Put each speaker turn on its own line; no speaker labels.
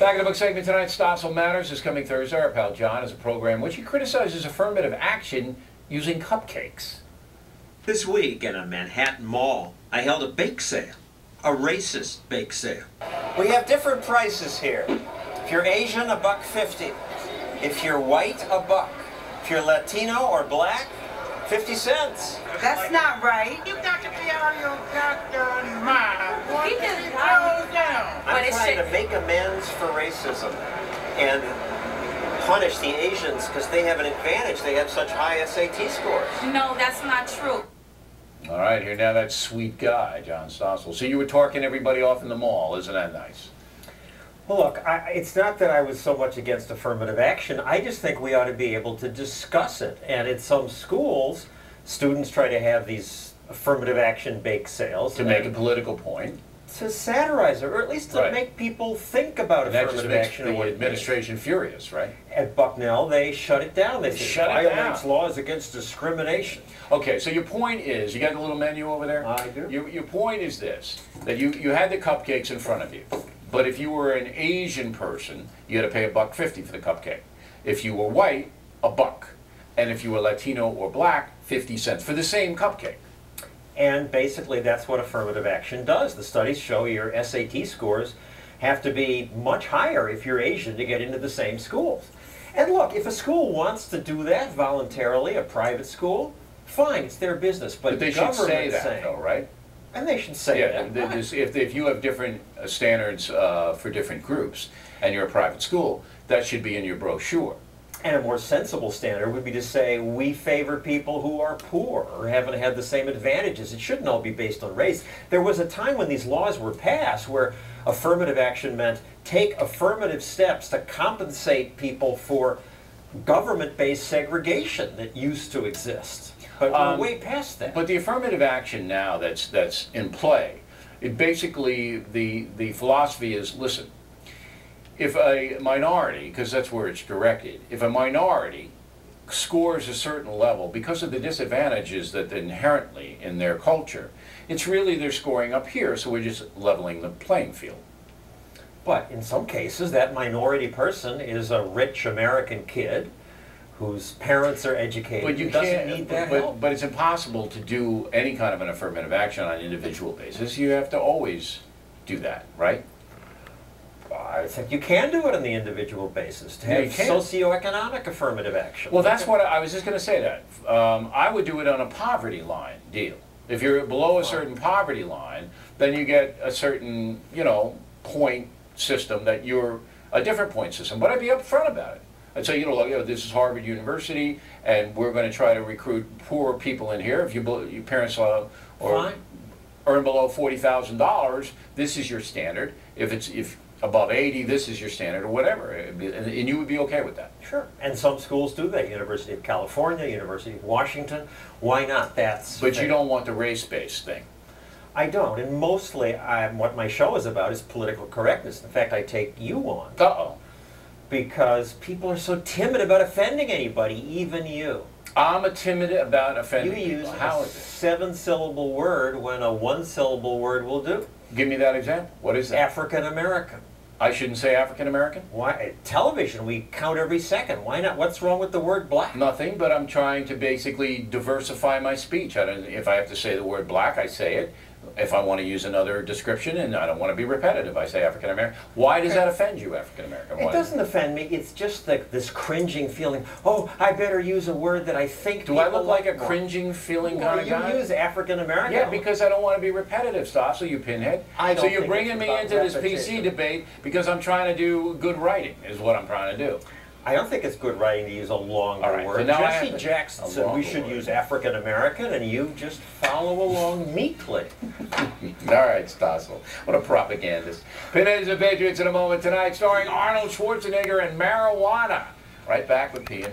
Back in the book segment tonight, Stossel Matters is coming Thursday. Our pal John has a program in which he criticizes affirmative action using cupcakes.
This week in a Manhattan mall, I held a bake sale, a racist bake sale.
We have different prices here. If you're Asian, $1.50. If you're white, $1. If you're Latino or black, 50 cents.
That's not right.
You got to be out of your goddamn mind.
He
What
does
is
not.
going down?
I'm trying to make amends for racism and punish the Asians because they have an advantage. They have such high SAT scores.
No, that's not true.
All right, here now that sweet guy, John Stossel. So you were talking everybody off in the mall. Isn't that nice?
Well, look, it's not that I was so much against affirmative action. I just think we ought to be able to discuss it. And in some schools, students try to have these affirmative action bake sales.
To make a political point.
To satirize it, or at least to make people think about affirmative action.
That just makes the administration furious, right?
At Bucknell, they shut it down. They said it violates laws against discrimination.
Okay, so your point is, you got the little menu over there?
I do.
Your point is this, that you had the cupcakes in front of you. But if you were an Asian person, you had to pay $1.50 for the cupcake. If you were white, $1. And if you were Latino or black, 50 cents for the same cupcake.
And basically that's what affirmative action does. The studies show your SAT scores have to be much higher if you're Asian to get into the same schools. And look, if a school wants to do that voluntarily, a private school, fine, it's their business. But
they should say that, though, right?
And they should say that.
If you have different standards for different groups, and you're a private school, that should be in your brochure.
And a more sensible standard would be to say, we favor people who are poor or haven't had the same advantages. It shouldn't all be based on race. There was a time when these laws were passed where affirmative action meant take affirmative steps to compensate people for government-based segregation that used to exist. But we're way past that.
But the affirmative action now that's in play, it basically, the philosophy is, listen, if a minority, because that's where it's directed, if a minority scores a certain level because of the disadvantages that inherently in their culture, it's really they're scoring up here, so we're just leveling the playing field.
But in some cases, that minority person is a rich American kid whose parents are educated,
but you
doesn't need that help.
But it's impossible to do any kind of an affirmative action on an individual basis. You have to always do that, right?
I think you can do it on the individual basis, to have socioeconomic affirmative action.
Well, that's what I was just going to say that. I would do it on a poverty line deal. If you're below a certain poverty line, then you get a certain, point system that you're a different point system. But I'd be upfront about it. I'd say, this is Harvard University, and we're going to try to recruit poor people in here. If your parents earn below $40,000, this is your standard. If above 80, this is your standard, or whatever, and you would be okay with that.
Sure, and some schools do that. University of California, University of Washington. Why not? But
you don't want the race-based thing.
I don't, and mostly what my show is about is political correctness. In fact, I take you on.
Uh-oh.
Because people are so timid about offending anybody, even you.
I'm timid about offending people.
You use a 7-syllable word when a 1-syllable word will do.
Give me that example. What is that?
African American.
I shouldn't say African American?
Why? Television, we count every second. Why not? What's wrong with the word black?
Nothing, but I'm trying to basically diversify my speech. If I have to say the word black, I say it. If I want to use another description, and I don't want to be repetitive, I say African American. Why does that offend you, African American?
It doesn't offend me. It's just this cringing feeling. Oh, I better use a word that I think.
Do I look like a cringing feeling kind of guy?
You use African American.
Yeah, because I don't want to be repetitive, Stossel, you pinhead. So you're bringing me into this PC debate because I'm trying to do good writing, is what I'm trying to do.
I don't think it's good writing to use a longer word.
So
Jesse Jackson said we should use African American, and you just follow along meekly.
All right, Stossel. What a propagandist. Pinheads and Patriots in a moment tonight, starring Arnold Schwarzenegger and marijuana. Right back with P&P.